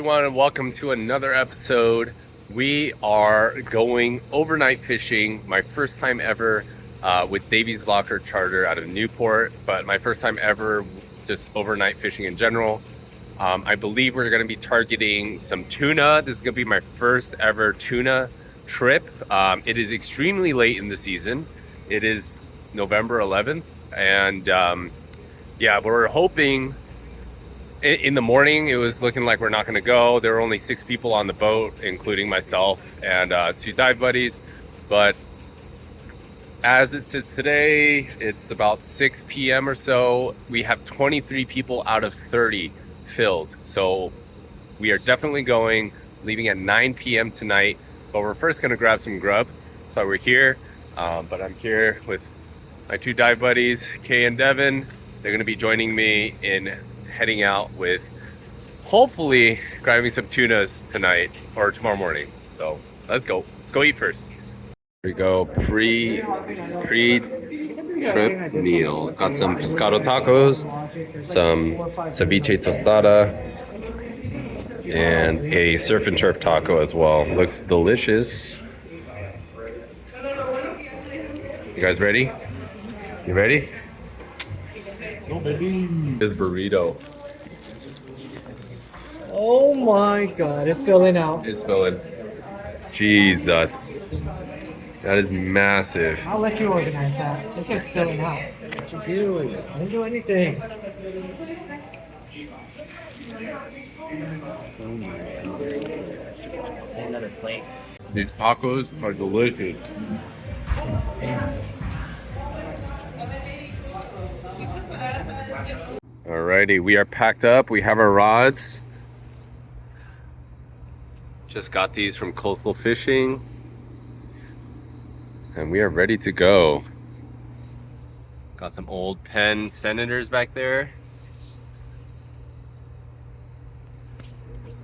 everyone, and welcome to another episode. We are going overnight fishing. My first time ever with Davey's Locker Charter out of Newport, but my first time ever just overnight fishing in general. I believe we're going to be targeting some tuna. This is going to be my first ever tuna trip. It is extremely late in the season. It is November 11th, and yeah, we're hoping. In the morning, it was looking like we're not going to go. There were only 6 people on the boat, including myself and 2 dive buddies. But as it sits today, it's about 6 p.m. or so. We have 23 people out of 30 filled. So we are definitely going, leaving at 9 p.m. tonight. But we're first going to grab some grub. That's why we're here. But I'm here with my 2 dive buddies, Kay and Devin. They're going to be joining me in heading out with hopefully grabbing some tunas tonight or tomorrow morning. So let's go eat first. Here we go, pre-trip meal. Got some pescado tacos, some ceviche tostada, and a surf and turf taco as well. Looks delicious. You guys ready? You ready? Go, baby. This burrito. Oh my god, it's spilling out. It's spilling. Jesus. That is massive. I'll let you organize that. It's just spilling out. What you doing? I didn't do anything. Oh my god. Another plate. These tacos are delicious. Alrighty, we are packed up. We have our rods. Just got these from Coastal Fishing. And we are ready to go. Got some old Penn Senators back there.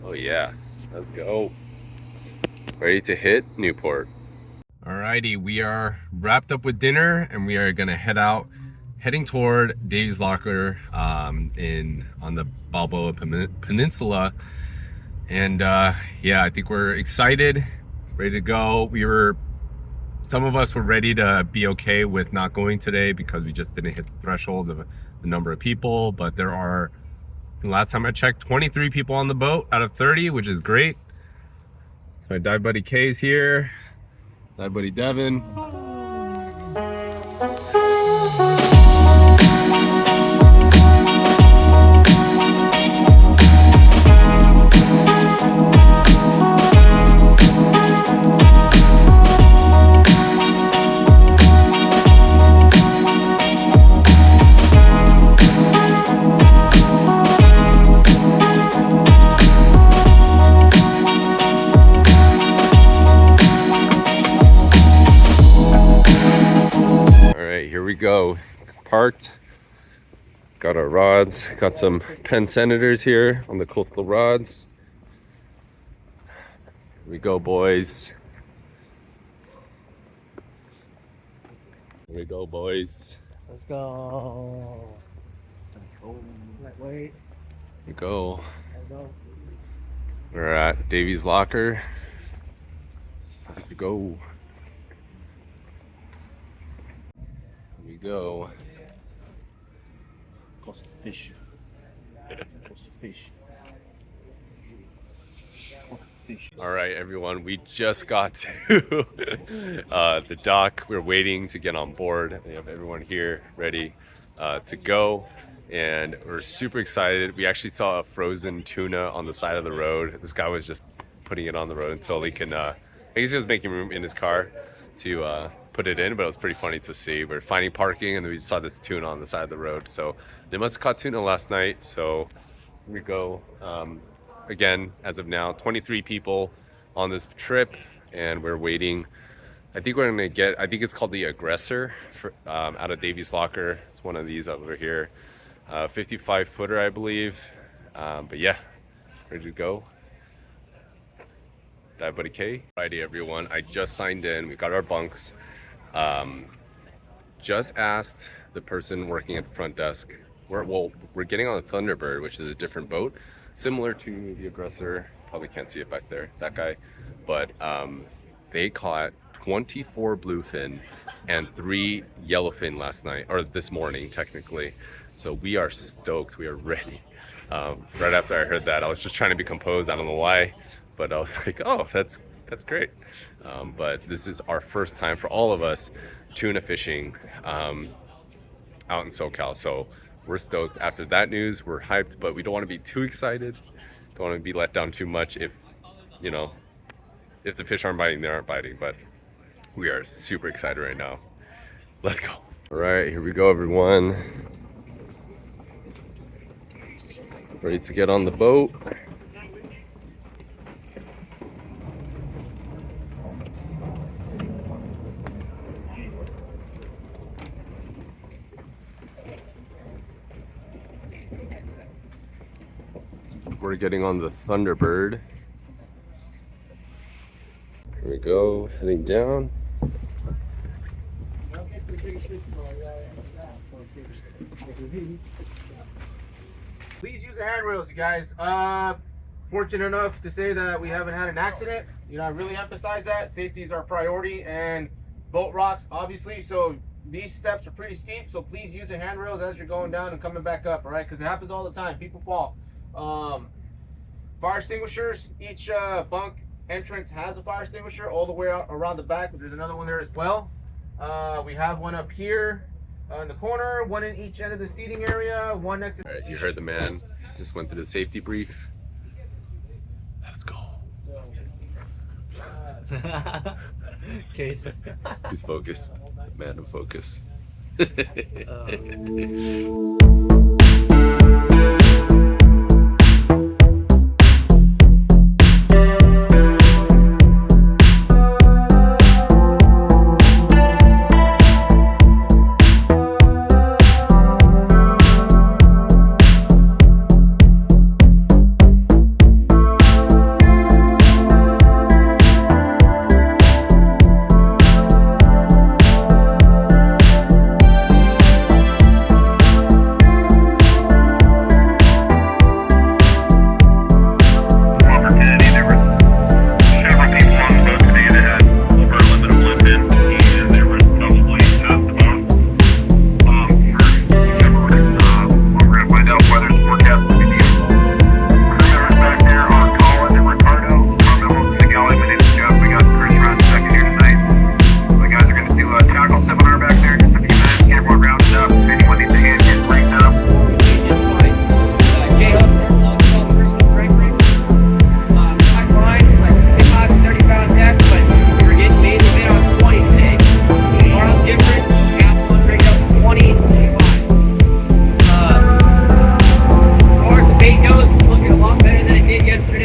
Oh yeah, let's go. Ready to hit Newport. Alrighty, we are wrapped up with dinner and we are gonna heading toward Davey's Locker on the Balboa Peninsula. And yeah, I think we're excited, ready to go. Some of us were ready to be okay with not going today because we just didn't hit the threshold of the number of people. But there are, last time I checked, 23 people on the boat out of 30, which is great. So my dive buddy Kay's here, dive buddy Devin. Go parked, got our rods, got some Penn Senators here on the coastal rods. Here we go, boys. Here we go, boys. Let's go. Wait. Here we go. Let's go. We're at Davey's Locker. Time to go. We go. Coastal fish. Coastal fish. All right, everyone, we just got to the dock. We're waiting to get on board. We have everyone here ready to go, and we're super excited. We actually saw a frozen tuna on the side of the road. This guy was just putting it on the road until he can, I guess he was making room in his car to put it in, but it was pretty funny to see. We're finding parking and then we saw this tuna on the side of the road. So they must have caught tuna last night. So here we go. Again, as of now, 23 people on this trip and we're waiting. I think we're gonna get, I think it's called the Aggressor out of Davey's Locker. It's one of these over here. 55 footer, I believe. But yeah, ready to go. Dive buddy K. Friday, everyone. I just signed in. We got our bunks. Just asked the person working at the front desk. We're getting on the Thunderbird, which is a different boat, similar to the Aggressor. probably can't see it back there, that guy. But they caught 24 bluefin and 3 yellowfin last night, or this morning technically. So we are stoked. We are ready. Right after I heard that, I was just trying to be composed. I don't know why, but I was like, oh, that's great. But this is our first time for all of us tuna fishing out in SoCal. So we're stoked. After that news, we're hyped, but we don't want to be too excited. Don't want to be let down too much if, you know, if the fish aren't biting, they aren't biting. But we are super excited right now. Let's go. All right, here we go, everyone. Ready to get on the boat. We're getting on the Thunderbird. Here we go, heading down. Please use the handrails, you guys. Fortunate enough to say that we haven't had an accident. You know, I really emphasize that. Safety is our priority, and boat rocks, obviously. So these steps are pretty steep, so please use the handrails as you're going down and coming back up, all right? Because it happens all the time. People fall. Fire extinguishers. Each bunk entrance has a fire extinguisher all the way around the back. There's another one there as well. We have one up here in the corner, one in each end of the seating area, one next to... All right, you heard the man. Just went through the safety brief. Let's go. Case. He's focused. Man of focus.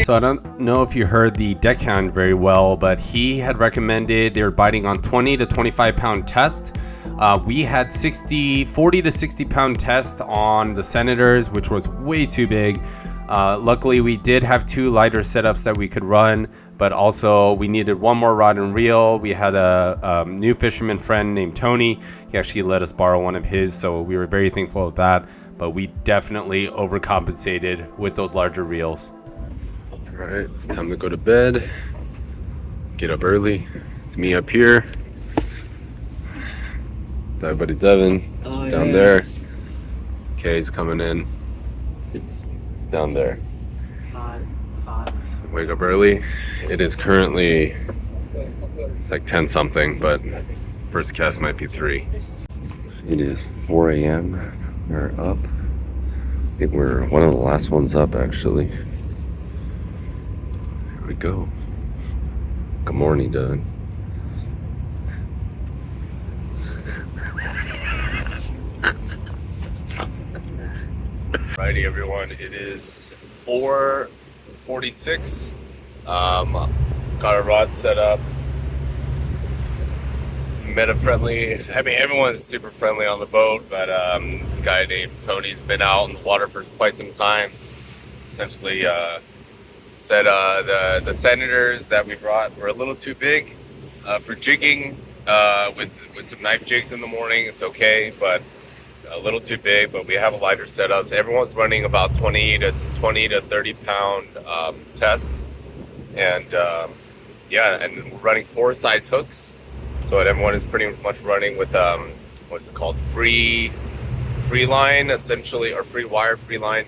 So I don't know if you heard the deckhand very well, but he had recommended they were biting on 20 to 25 pound test. We had 40 to 60 pound test on the Senators, which was way too big. Luckily, we did have 2 lighter setups that we could run, but also we needed one more rod and reel. We had a new fisherman friend named Tony. He actually let us borrow one of his, so we were very thankful of that. But we definitely overcompensated with those larger reels. All right, it's time to go to bed. Get up early. It's me up here. My buddy Devin down there. Kay's coming in. It's down there. Wake up early. It is currently, it's like 10 something, but first cast might be 3. It is 4 a.m. We're up. I think we're one of the last ones up, actually. Here we go. Good morning, Devin. Alrighty, everyone. It is 4:46. Got our rod set up. Met a friendly. I mean, everyone's super friendly on the boat, but this guy named Tony's been out in the water for quite some time. Essentially, said the Senators that we brought were a little too big for jigging with some knife jigs in the morning. It's okay, but a little too big. But we have a lighter setup. So everyone's running about 20 to 30 pound test. and yeah, and we're running 4 size hooks. So everyone is pretty much running with what's it called, free line essentially, or free wire, free line.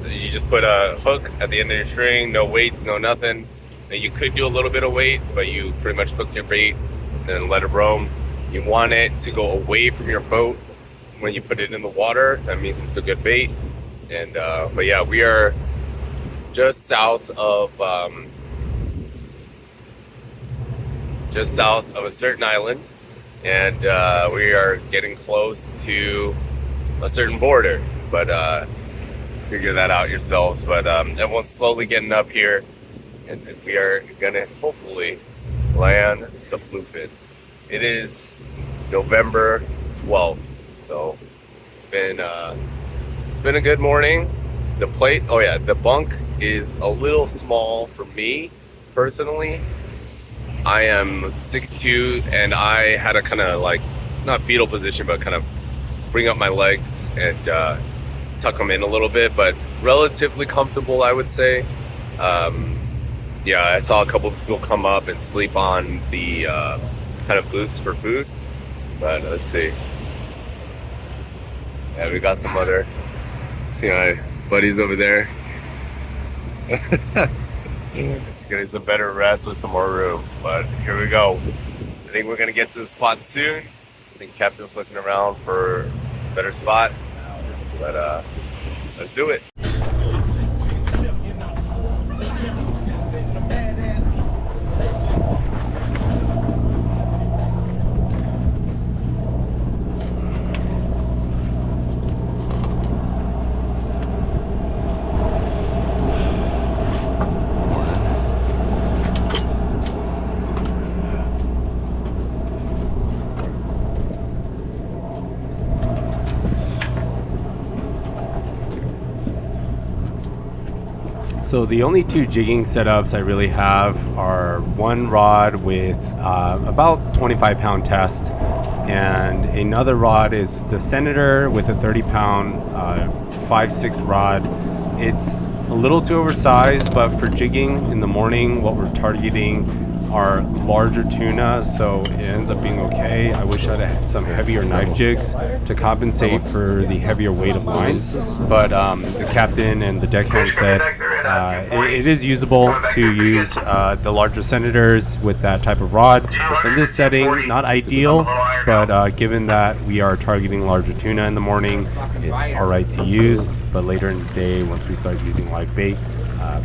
You just put a hook at the end of your string, no weights, no nothing. And you could do a little bit of weight, but you pretty much hooked your bait and let it roam. You want it to go away from your boat when you put it in the water. That means it's a good bait. And but yeah, we are just south of a certain island, and we are getting close to a certain border, but figure that out yourselves. But everyone's slowly getting up here, and we are gonna hopefully land some bluefin. It is November 12th, so it's been a good morning. The bunk is a little small for me personally. I am 6'2", and I had to kind of like, not fetal position, but kind of bring up my legs and tuck them in a little bit, but relatively comfortable, I would say. Yeah, I saw a couple of people come up and sleep on the kind of booths for food, but let's see. Yeah, we got some other, see my buddies over there. Getting some better rest with some more room, but here we go. I think we're gonna get to the spot soon. I think Captain's looking around for a better spot, but let's do it. So the only 2 jigging setups I really have are one rod with about 25-pound test, and another rod is the Senator with a 30-pound 5/6 rod. It's a little too oversized, but for jigging in the morning, what we're targeting are larger tuna, so it ends up being okay. I wish I'd had some heavier knife jigs to compensate for the heavier weight of line, but the captain and the deckhand said it is usable to use the larger Senators with that type of rod. In this setting, not ideal, but given that we are targeting larger tuna in the morning, it's alright to use, but later in the day, once we start using live bait,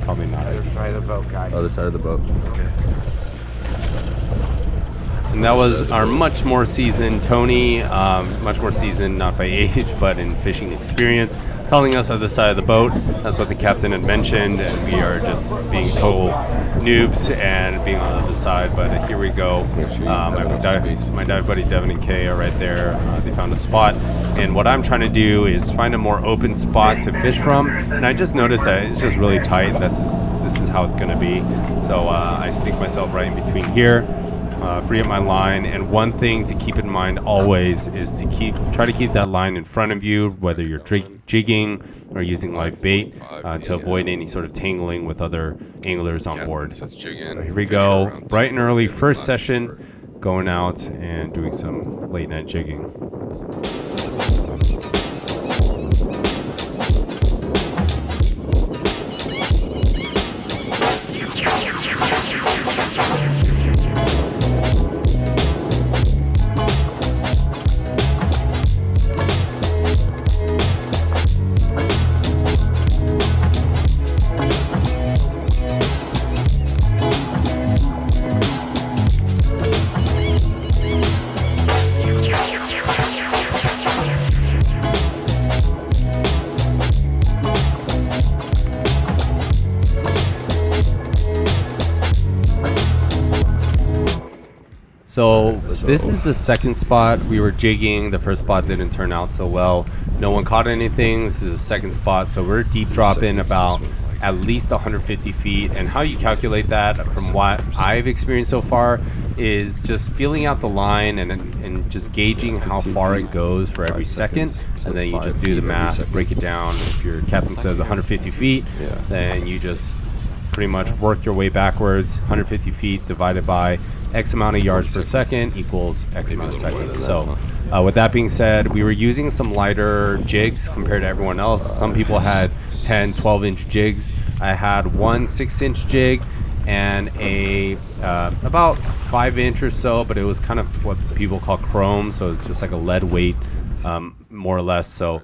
probably not ideal. Other side of the boat. And that was our much more seasoned Tony, much more seasoned not by age but in fishing experience, telling us on the side of the boat. That's what the captain had mentioned, and we are just being total noobs and being on the other side. But here we go. My dive buddy Devin and Kay are right there. They found a spot, and what I'm trying to do is find a more open spot to fish from. And I just noticed that it's just really tight, and this is how it's going to be. So I sneak myself right in between here. Free up my line, and one thing to keep in mind always is to try to keep that line in front of you, whether you're jigging or using live bait, to avoid any sort of tangling with other anglers on board. So here we go, bright and early, first session, going out and doing some late night jigging. So this is the second spot we were jigging. The first spot didn't turn out so well. No one caught anything. This is the second spot, so we're deep dropping about at least 150 feet. And how you calculate that, from what I've experienced so far, is just feeling out the line and just gauging how far it goes for every second. And then you just do the math, break it down. If your captain says 150 feet, then you just pretty much work your way backwards. 150 feet divided by X amount of yards per second equals X amount of seconds. So with that being said, we were using some lighter jigs compared to everyone else. Some people had 10, 12-inch jigs. I had one 6-inch jig and a about 5-inch or so, but it was kind of what people call chrome, so it's just like a lead weight, more or less. So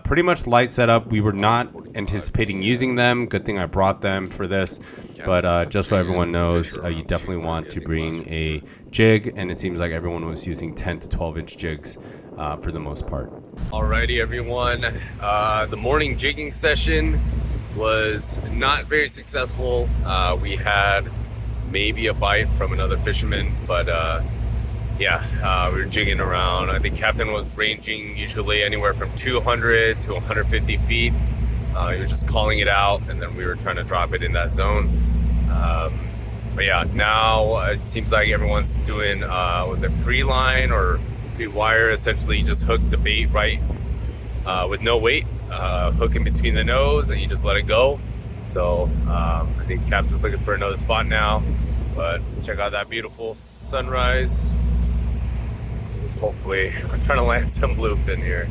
pretty much light setup. We were not anticipating using them. Good thing I brought them for this, but just so everyone knows, you definitely want to bring a jig, and it seems like everyone was using 10 to 12-inch jigs for the most part. Alrighty, everyone. The morning jigging session was not very successful. We had maybe a bite from another fisherman, but yeah, we were jigging around. I think Captain was ranging usually anywhere from 200 to 150 feet. He was just calling it out, and then we were trying to drop it in that zone. But yeah, now it seems like everyone's doing, was it free line or free wire? Essentially, you just hook the bait right with no weight, hook in between the nose, and you just let it go. So I think Captain's looking for another spot now, but check out that beautiful sunrise. Hopefully, I'm trying to land some bluefin here.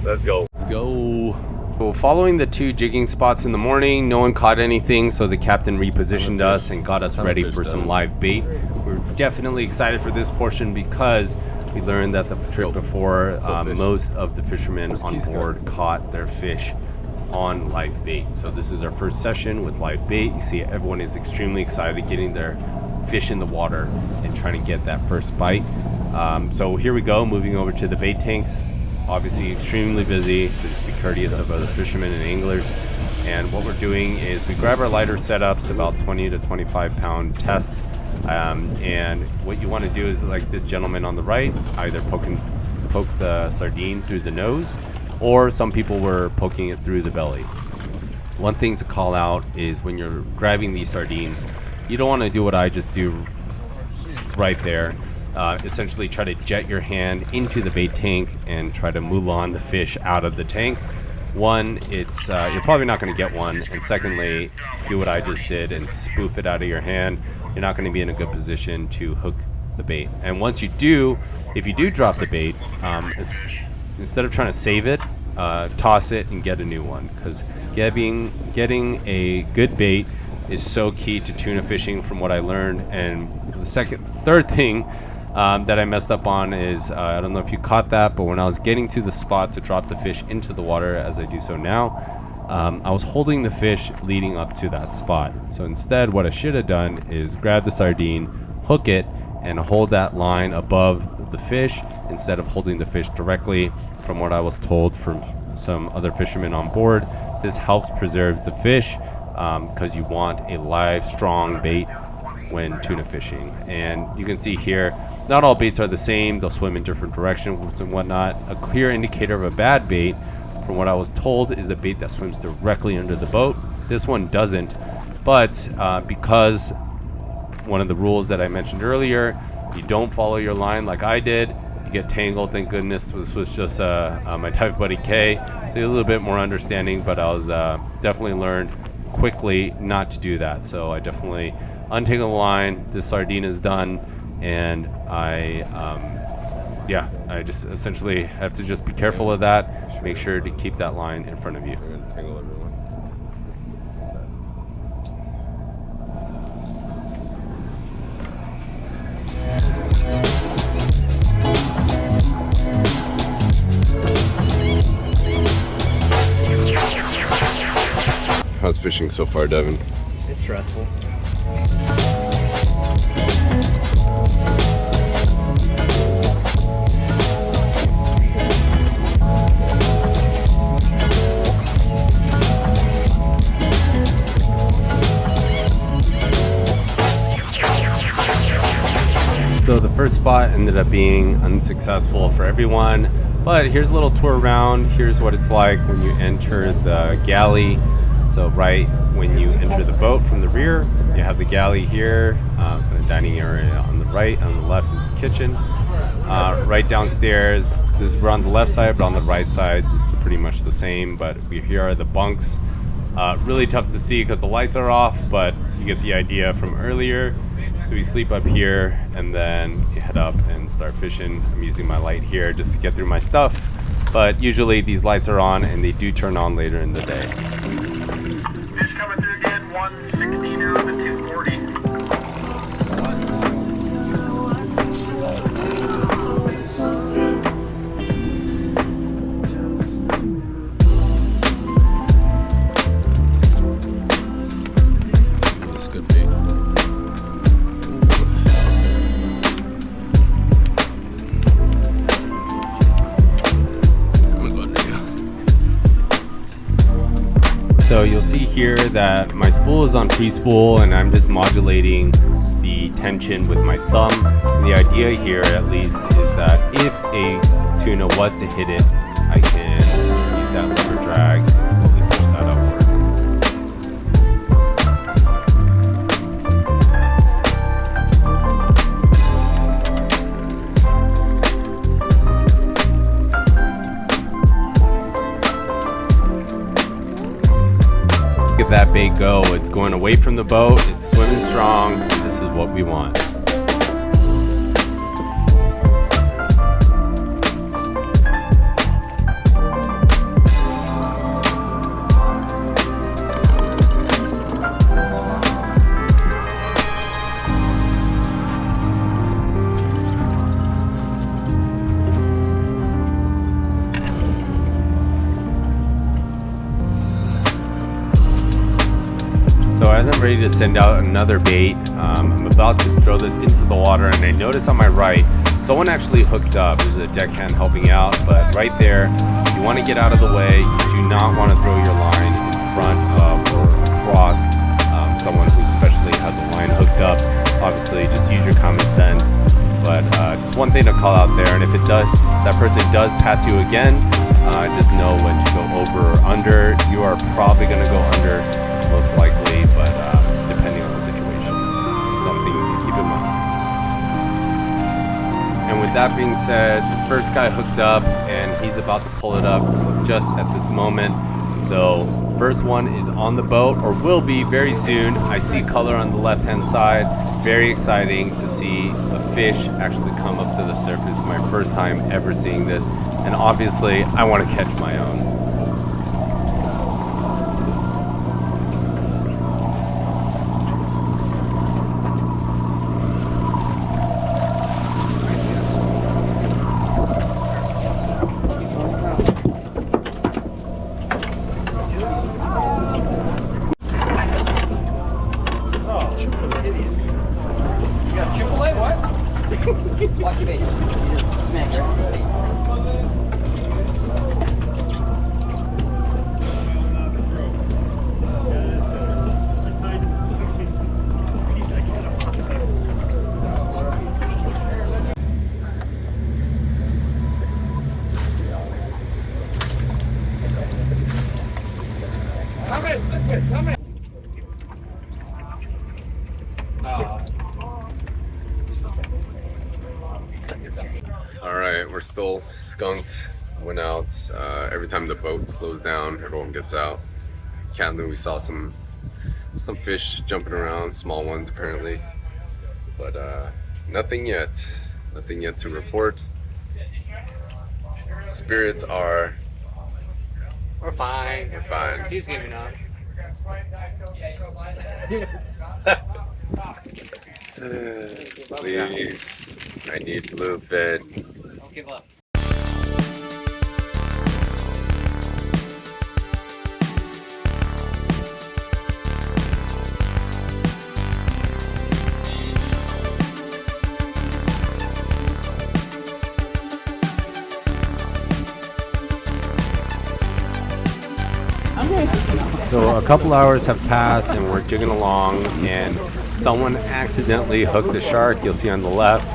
Let's go. Let's go. So following the 2 jigging spots in the morning, no one caught anything, so the captain repositioned us and got us ready for some live bait. We're definitely excited for this portion because we learned that the trip before, most of the fishermen on board caught their fish on live bait. So this is our first session with live bait. You see everyone is extremely excited getting their fish in the water and trying to get that first bite. So here we go, moving over to the bait tanks. Obviously extremely busy, so just be courteous of other fishermen and anglers. And what we're doing is we grab our lighter setups, about 20 to 25 pound test. And what you want to do is, like this gentleman on the right, either poke the sardine through the nose, or some people were poking it through the belly. One thing to call out is when you're grabbing these sardines, you don't want to do what I just do right there. Essentially try to jet your hand into the bait tank and try to Mulan the fish out of the tank. One, it's you're probably not going to get one, and secondly, do what I just did and spoof it out of your hand. You're not going to be in a good position to hook the bait. And once you do, if you do drop the bait, instead of trying to save it, toss it and get a new one, because getting a good bait is so key to tuna fishing from what I learned. And the third thing that I messed up on is, I don't know if you caught that, but when I was getting to the spot to drop the fish into the water, as I do so now, I was holding the fish leading up to that spot. So instead, what I should have done is grab the sardine, hook it, and hold that line above the fish instead of holding the fish directly. From what I was told from some other fishermen on board, this helps preserve the fish because you want a live, strong bait when tuna fishing. And you can see here, not all baits are the same. They'll swim in different directions and whatnot. A clear indicator of a bad bait, from what I was told, is a bait that swims directly under the boat. This one doesn't, but because one of the rules that I mentioned earlier, you don't follow your line like I did, you get tangled. Thank goodness this was just my dive buddy K, so a little bit more understanding, but I was definitely learned quickly not to do that. So I definitely untangle the line. This sardine is done, and I just essentially have to just be careful of that. Make sure to keep that line in front of you. We're gonna tangle everyone. How's fishing so far, Devin? It's stressful. So the first spot ended up being unsuccessful for everyone, but here's a little tour around. Here's what it's like when you enter the galley. So right when you enter the boat from the rear, you have the galley here, kind of dining area on the right. On the left is the kitchen. Right downstairs, we're on the left side, but on the right side it's pretty much the same. But here are the bunks. Really tough to see because the lights are off, but you get the idea from earlier. So we sleep up here and then head up and start fishing. I'm using my light here just to get through my stuff, but usually these lights are on and they do turn on later in the day. Fish coming through again, 160 now to 240. That's good bait. So you'll see here that my spool is on free spool and I'm just modulating the tension with my thumb. And the idea here at least is that if a tuna was to hit it, I can use that lever drag and slowly push that upward. Look at that bait go. It's going away from the boat. It's swimming strong. This is what we want. So as I'm ready to send out another bait, I'm about to throw this into the water and I notice on my right, someone actually hooked up. There's a deckhand helping out, but right there, you want to get out of the way. You do not want to throw your line in front of or across someone who especially has a line hooked up. Obviously, just use your common sense. But just one thing to call out there, and if it does, that person does pass you again, just know when to go over or under. You are probably going to go under, most likely, but depending on the situation, something to keep in mind. And with that being said, the first guy hooked up and he's about to pull it up just at this moment. So first one is on the boat, or will be very soon. I see color on the left hand side. Very exciting to see a fish actually come up to the surface. My first time ever seeing this, and obviously I want to catch my own. Watch your face. Smack your face. All right, we're still skunked. Went out. Every time the boat slows down, everyone gets out. Camden, we saw some fish jumping around, small ones apparently, but nothing yet. Nothing yet to report. Spirits are. We're fine. We're fine. He's giving up. Please, I need Blue Fin. Don't give up. So a couple hours have passed and we're jigging along and someone accidentally hooked a shark. You'll see on the left.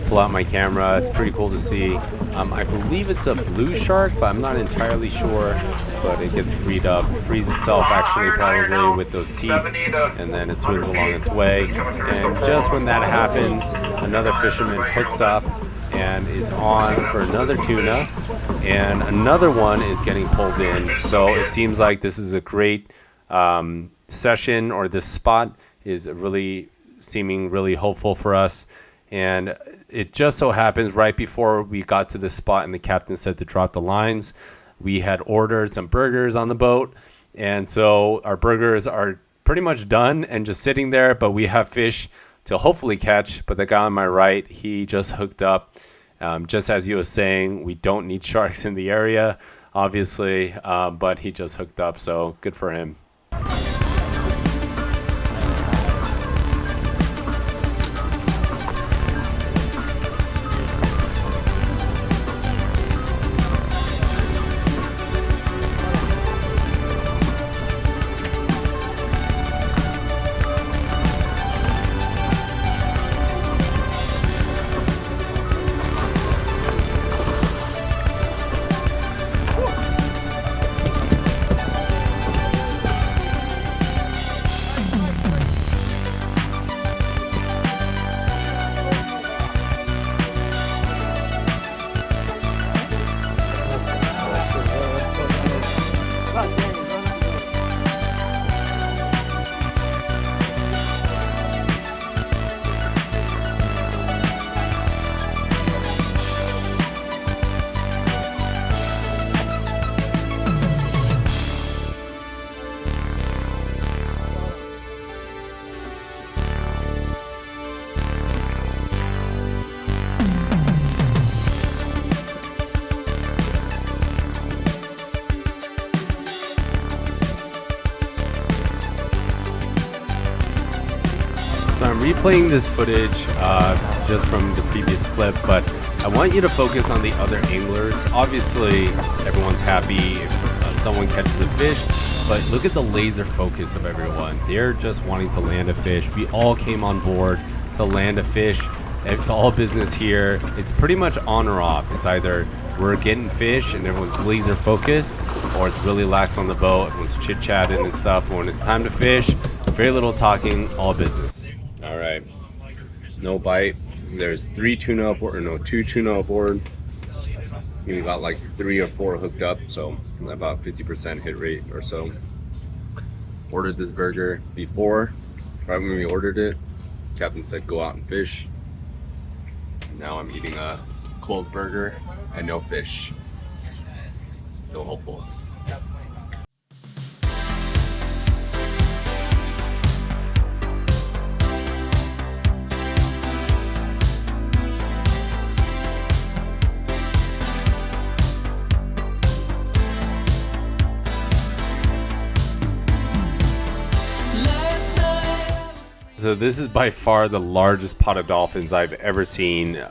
Pull out my camera. It's pretty cool to see. I believe it's a blue shark, but I'm not entirely sure. But it gets frees itself actually probably with those teeth, and then it swims along its way. And just when that happens, another fisherman hooks up and is on for another tuna, and another one is getting pulled in. So it seems like this is a great session, or this spot is really seeming really hopeful for us. And it just so happens right before we got to the spot and the captain said to drop the lines, we had ordered some burgers on the boat. And so our burgers are pretty much done and just sitting there, but we have fish to hopefully catch. But the guy on my right, he just hooked up. Just as he was saying, we don't need sharks in the area, obviously, but he just hooked up, so good for him. So I'm replaying this footage just from the previous clip, but I want you to focus on the other anglers. Obviously, everyone's happy if someone catches a fish, but look at the laser focus of everyone. They're just wanting to land a fish. We all came on board to land a fish. It's all business here. It's pretty much on or off. It's either we're getting fish and everyone's laser focused, or it's really lax on the boat, everyone's chit-chatting and stuff. When it's time to fish, very little talking, all business. All right, no bite. There's 2 tuna aboard. We got like 3 or 4 hooked up, so about 50% hit rate or so. Ordered this burger before, right when we ordered it. Captain said go out and fish. Now I'm eating a cold burger and no fish. Still hopeful. So this is by far the largest pot of dolphins I've ever seen.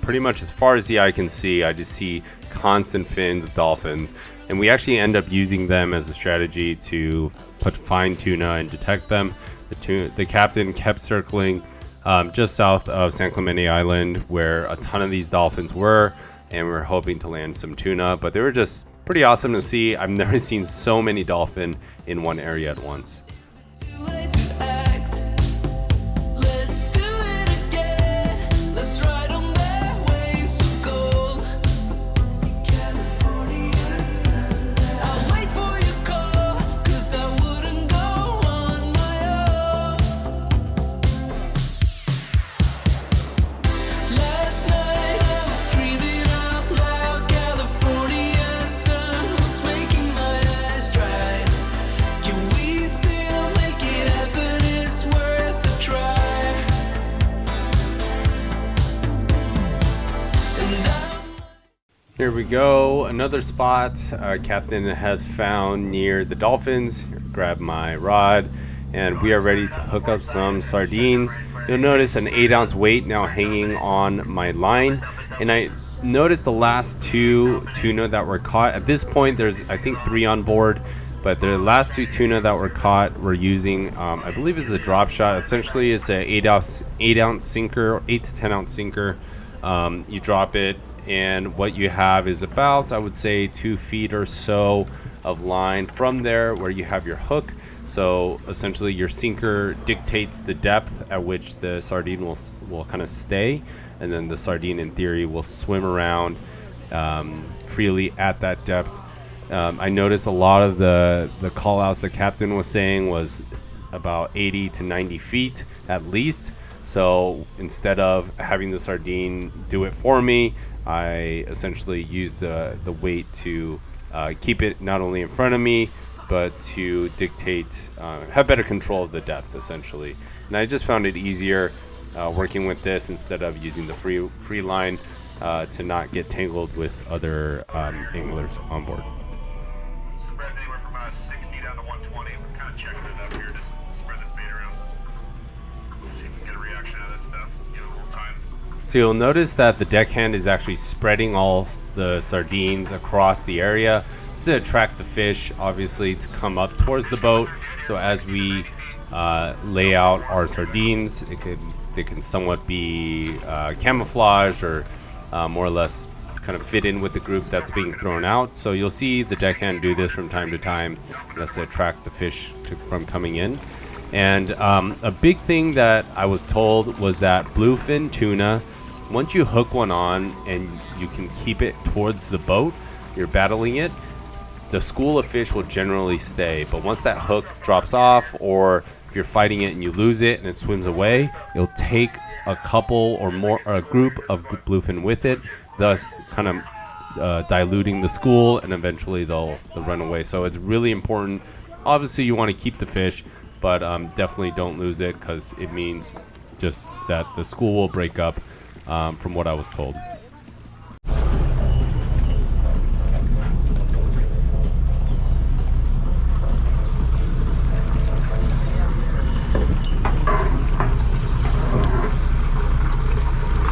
Pretty much as far as the eye can see, I just see constant fins of dolphins. And we actually end up using them as a strategy to find tuna and detect them. The captain kept circling just south of San Clemente Island where a ton of these dolphins were, and we were hoping to land some tuna, but they were just pretty awesome to see. I've never seen so many dolphin in one area at once. Here we go, another spot Captain has found near the dolphins. Grab my rod and we are ready to hook up some sardines. You'll notice an 8-ounce weight now hanging on my line, and I noticed the last 2 tuna that were caught. At this point there's I think 3 on board, but the last 2 tuna that were caught were using I believe it's a drop shot. Essentially it's a 8-ounce sinker, 8 to 10 ounce sinker. You drop it, and what you have is about, I would say, 2 feet or so of line from there where you have your hook. So essentially your sinker dictates the depth at which the sardine will kind of stay, and then the sardine in theory will swim around freely at that depth. I noticed a lot of the call outs the captain was saying was about 80 to 90 feet at least. So instead of having the sardine do it for me, I essentially used the weight to keep it not only in front of me, but to dictate, have better control of the depth essentially. And I just found it easier working with this instead of using the free line to not get tangled with other anglers on board. Spread anywhere from 60 down to 120. We're kind of checking it up here. Just spread this bait around. See if we can get a reaction out of this stuff. Give it a little time. So you'll notice that the deckhand is actually spreading all the sardines across the area. This is to attract the fish, obviously, to come up towards the boat. So as we lay out our sardines, they can somewhat be camouflaged or more or less kind of fit in with the group that's being thrown out. So you'll see the deckhand do this from time to time. That's to attract the fish from coming in. And a big thing that I was told was that Blue Fin Tuna, once you hook one on and you can keep it towards the boat, you're battling it, the school of fish will generally stay. But once that hook drops off, or if you're fighting it and you lose it and it swims away, you'll take a couple or more, or a group of bluefin with it, thus kind of diluting the school, and eventually they'll run away. So it's really important. Obviously you want to keep the fish, but definitely don't lose it, because it means just that the school will break up, from what I was told.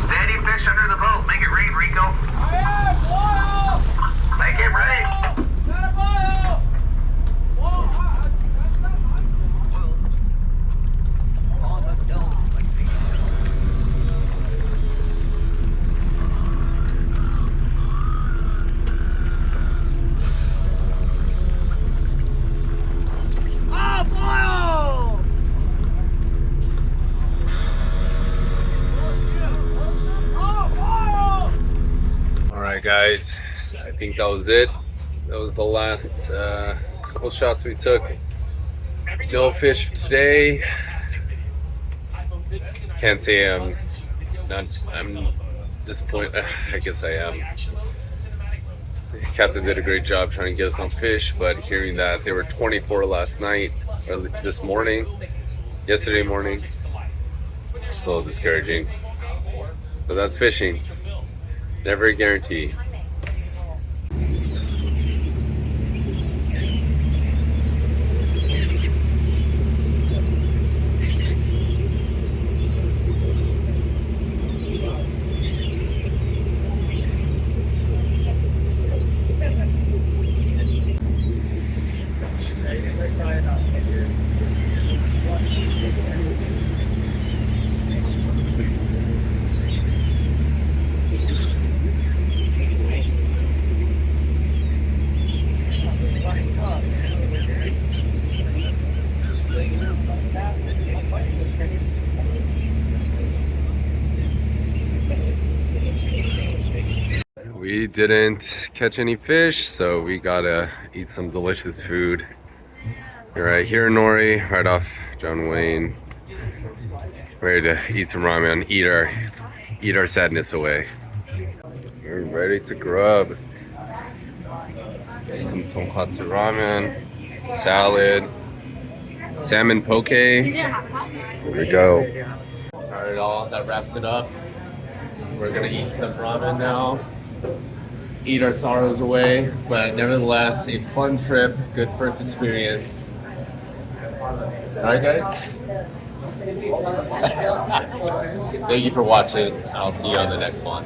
Steady fish under the boat. Make it rain, Rico. Make it rain. Alright guys, I think that was it. That was the last couple shots we took. No fish today. Can't say I'm disappointed. I guess I am. The captain did a great job trying to get us on fish, but hearing that there were 24 last night, or this morning, yesterday morning, it's a little discouraging. But that's fishing. Never a guarantee. We didn't catch any fish, so we gotta eat some delicious food. We're right here in Nori, right off John Wayne. Ready to eat some ramen, eat our sadness away. We're ready to grub. Some tonkatsu ramen, salad, salmon poke. Here we go. Alright, all that wraps it up. We're gonna eat some ramen now. Eat our sorrows away, but nevertheless, a fun trip, good first experience. Alright guys? Thank you for watching. I'll see you on the next one.